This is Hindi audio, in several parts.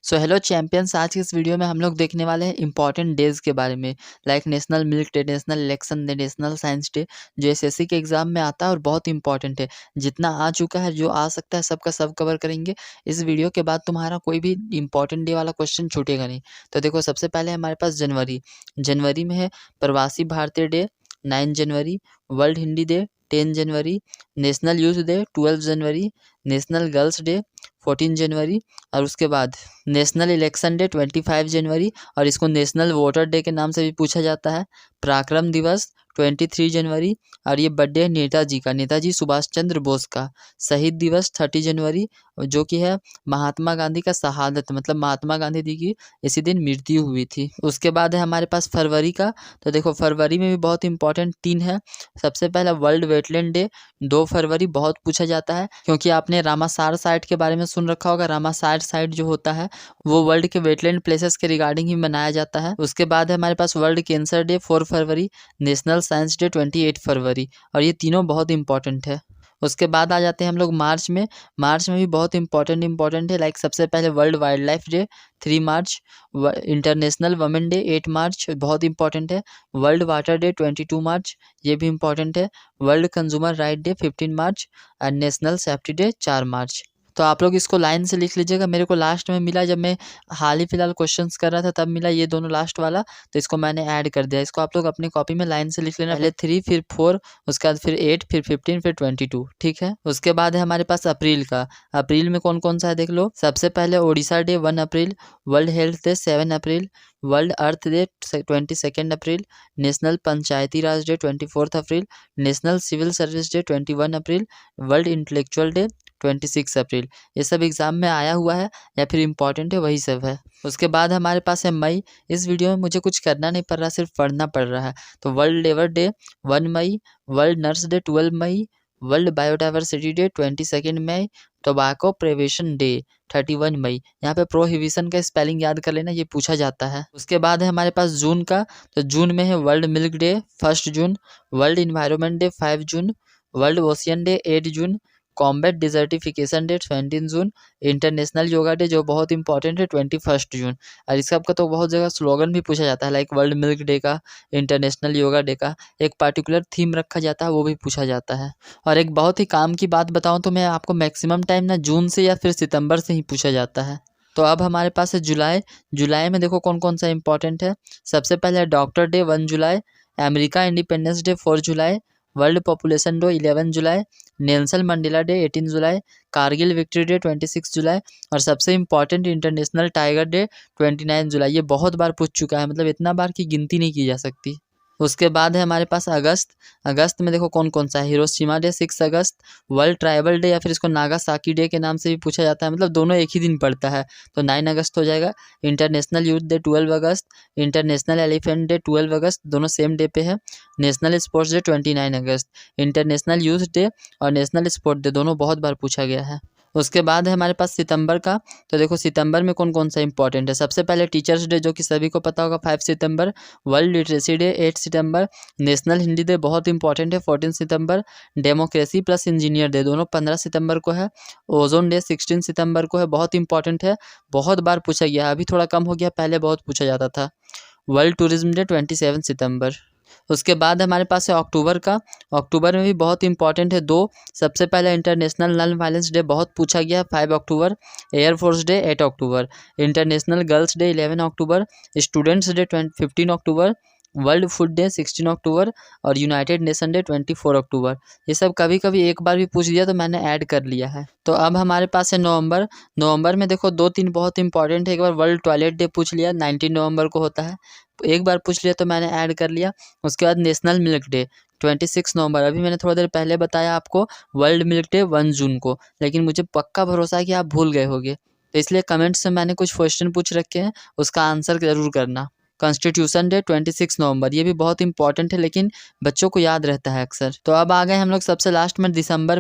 सो हेलो चैंपियंस, आज की इस वीडियो में हम लोग देखने वाले हैं इंपॉर्टेंट डेज के बारे में। Like national milk day, national election day, national science day, जो एसएससी के एग्जाम में आता है और बहुत इंपॉर्टेंट है। जितना आ चुका है, जो आ सकता है, सबका सब कवर करेंगे। इस वीडियो के बाद तुम्हारा कोई भी इंपॉर्टेंट डे वाला क्वेश्चन छूटेगा नहीं। तो देखो, सबसे पहले हमारे पास जनवरी में है प्रवासी भारतीय डे 9 जनवरी, वर्ल्ड हिंदी डे 10 जनवरी, नेशनल यूथ डे 12 जनवरी, नेशनल गर्ल्स डे 14 जनवरी, और उसके बाद नेशनल इलेक्शन डे 25 जनवरी, और इसको नेशनल वोटर डे के नाम से भी पूछा जाता है। पराक्रम दिवस 23 जनवरी, और ये बर्थडे है नेताजी का, नेताजी सुभाष चंद्र बोस का। शहीद दिवस 30 जनवरी, जो कि है महात्मा गांधी का शहादत, मतलब महात्मा गांधी जी की इसी दिन मृत्यु हुई थी। उसके बाद है हमारे पास फरवरी का। तो देखो, फरवरी में भी बहुत इंपॉर्टेंट 3 है। सबसे पहला वर्ल्ड वेटलैंड डे 2 फरवरी, बहुत पूछा जाता है क्योंकि आपने रामासार साइट के बारे में सुन रखा होगा। रामासार साइट जो होता है वो वर्ल्ड के वेटलैंड प्लेसेस के रिगार्डिंग ही मनाया जाता है। उसके बाद है हमारे पास वर्ल्ड कैंसर डे 4 फरवरी, नेशनल साइंस डे 28 फरवरी, और ये तीनों बहुत इंपॉर्टेंट है। उसके बाद आ जाते हैं हम लोग मार्च में भी बहुत इंपॉर्टेंट है। लाइक सबसे पहले वर्ल्ड वाइल्ड लाइफ डे 3 मार्च, इंटरनेशनल वुमेन डे 8 मार्च, बहुत इंपॉर्टेंट है। वर्ल्ड वाटर डे 22 मार्च, ये भी इंपॉर्टेंट है। World consumer right day 15 March, and national safety day 4 मार्च। तो आप लोग इसको लाइन से लिख लीजिएगा। मेरे को लास्ट में मिला, जब मैं हाल ही फिलहाल क्वेश्चंस कर रहा था तब मिला ये दोनों लास्ट वाला, तो इसको मैंने ऐड कर दिया। इसको आप लोग अपनी कॉपी में लाइन से लिख लेना। पहले 3, फिर 4, उसके बाद फिर 8, फिर 15, फिर 22, ठीक है। उसके बाद है हमारे पास अप्रैल का। अप्रैल में कौन कौन सा है देख लो। सबसे पहले ओडिशा डे 1 अप्रैल, वर्ल्ड हेल्थ डे 7 अप्रैल, वर्ल्ड अर्थ डे 22 अप्रैल, नेशनल पंचायती राज डे 24 अप्रैल, नेशनल सिविल सर्विस डे 21 अप्रैल, वर्ल्ड इंटेलेक्चुअल डे 26 अप्रैल। ये सब एग्जाम में आया हुआ है या फिर इम्पॉर्टेंट है, वही सब है। उसके बाद हमारे पास है मई। इस वीडियो में मुझे कुछ करना नहीं पड़ रहा, सिर्फ पढ़ना पड़ रहा है। तो वर्ल्ड लेबर डे 1 मई, वर्ल्ड नर्स डे 12 मई, वर्ल्ड बायोडाइवर्सिटी डे 22 मई, टोबैको प्रिवेंशन डे 31 मई। यहाँ पे प्रोहिबिशन का स्पेलिंग याद कर लेना, ये पूछा जाता है। उसके बाद है हमारे पास जून का। तो जून में है वर्ल्ड मिल्क डे 1 जून, वर्ल्ड इन्वायरमेंट डे 5 जून, वर्ल्ड ओशियन डे 8 जून, कॉम्बैट डिजर्टिफिकेशन डे 20 जून, इंटरनेशनल योगा डे जो बहुत इंपॉर्टेंट है 21 जून। और इस सब का तो बहुत जगह स्लोगन भी पूछा जाता है, लाइक वर्ल्ड मिल्क डे का, इंटरनेशनल योगा डे का एक पार्टिकुलर थीम रखा जाता है, वो भी पूछा जाता है। और एक बहुत ही काम की बात बताऊं तो मैं आपको, मैक्सिमम टाइम ना जून से या फिर सितंबर से ही पूछा जाता है। तो अब हमारे पास है जुलाई में देखो कौन कौन सा इंपॉर्टेंट है। सबसे पहले डॉक्टर डे 1 जुलाई, अमेरिका इंडिपेंडेंस डे 4 जुलाई, वर्ल्ड पॉपुलेशन डे 11 जुलाई, नेल्सन मंडेला डे 18 जुलाई, कारगिल विक्ट्री डे 26 जुलाई, और सबसे इंपॉर्टेंट इंटरनेशनल टाइगर डे 29 जुलाई। ये बहुत बार पूछ चुका है, मतलब इतना बार की गिनती नहीं की जा सकती। उसके बाद है हमारे पास अगस्त में देखो कौन कौन सा है। हिरोशिमा डे 6 अगस्त, वर्ल्ड ट्राइबल डे या फिर इसको नागासाकी डे के नाम से भी पूछा जाता है, मतलब दोनों एक ही दिन पड़ता है, तो 9 अगस्त हो जाएगा। इंटरनेशनल यूथ डे 12 अगस्त, इंटरनेशनल एलिफेंट डे 12 अगस्त, दोनों सेम डे पे है। नेशनल स्पोर्ट्स डे 29 अगस्त, इंटरनेशनल यूथ डे और नेशनल स्पोर्ट डे दोनों बहुत बार पूछा गया है। उसके बाद है हमारे पास सितंबर का। तो देखो सितंबर में कौन कौन सा इंपॉर्टेंट है। सबसे पहले टीचर्स डे जो कि सभी को पता होगा 5 सितंबर, वर्ल्ड लिटरेसी डे 8 सितंबर, नेशनल हिंदी डे बहुत इंपॉर्टेंट है 14 सितंबर, डेमोक्रेसी प्लस इंजीनियर डे दोनों 15 सितंबर को है, ओजोन डे 16 सितंबर को है, बहुत इंपॉर्टेंट है, बहुत बार पूछा गया है, अभी थोड़ा कम हो गया, पहले बहुत पूछा जाता था। वर्ल्ड टूरिज्म डे 27 सितंबर। उसके बाद हमारे पास है अक्टूबर का। अक्टूबर में भी बहुत इंपॉर्टेंट है 2। सबसे पहले इंटरनेशनल नॉन वायलेंस डे बहुत पूछा गया 5 अक्टूबर, एयरफोर्स डे 8 अक्टूबर, इंटरनेशनल गर्ल्स डे 11 अक्टूबर, स्टूडेंट्स डे 15 अक्टूबर, वर्ल्ड फूड डे 16 अक्टूबर, और यूनाइटेड नेशन डे 24 अक्टूबर। ये सब कभी कभी एक बार भी पूछ दिया तो मैंने ऐड कर लिया है। तो अब हमारे पास है नवंबर में देखो 2-3 बहुत इंपॉर्टेंट है। एक बार वर्ल्ड टॉयलेट डे पूछ लिया, 19 नवंबर को होता है, एक बार पूछ लिया तो मैंने ऐड कर लिया। उसके बाद नेशनल मिल्क डे 26 नवंबर, अभी मैंने थोड़ा देर पहले बताया आपको वर्ल्ड मिल्क डे 1 जून को, लेकिन मुझे पक्का भरोसा है कि आप भूल गए होंगे, तो इसलिए कमेंट्स में मैंने कुछ क्वेश्चन पूछ रखे हैं, उसका आंसर ज़रूर करना। कॉन्स्टिट्यूशन डे 26 नवंबर, ये भी बहुत इंपॉर्टेंट है लेकिन बच्चों को याद रहता है अक्सर। तो अब आ गए हम लोग सबसे लास्ट में दिसंबर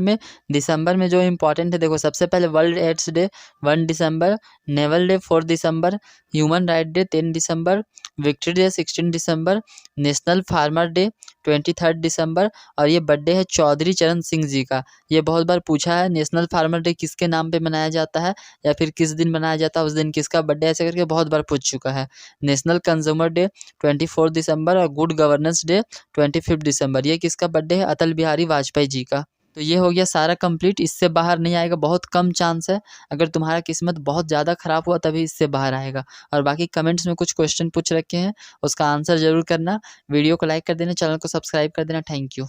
में जो इंपॉर्टेंट है देखो, सबसे पहले वर्ल्ड एड्स डे 1 दिसंबर, नेवल डे 4 दिसंबर, ह्यूमन राइट डे 10 दिसंबर, विक्ट्री डे 16 दिसंबर, नेशनल फार्मर डे 23 दिसंबर, और ये बर्थडे है चौधरी चरण सिंह जी का। ये बहुत बार पूछा है, नेशनल फार्मर डे किसके नाम पे मनाया जाता है या फिर किस दिन मनाया जाता है, उस दिन किसका बर्थडे, ऐसे करके बहुत बार पूछ चुका है। नेशनल कंज्यूमर डे 24 दिसंबर और गुड गवर्नेंस डे 25 दिसंबर, ये किसका बर्थडे है, अटल बिहारी वाजपेयी जी का। तो ये हो गया सारा कंप्लीट, इससे बाहर नहीं आएगा, बहुत कम चांस है। अगर तुम्हारा किस्मत बहुत ज़्यादा खराब हुआ तभी इससे बाहर आएगा। और बाकी कमेंट्स में कुछ क्वेश्चन पूछ रखे हैं, उसका आंसर जरूर करना। वीडियो को लाइक कर देना, चैनल को सब्सक्राइब कर देना। Thank you.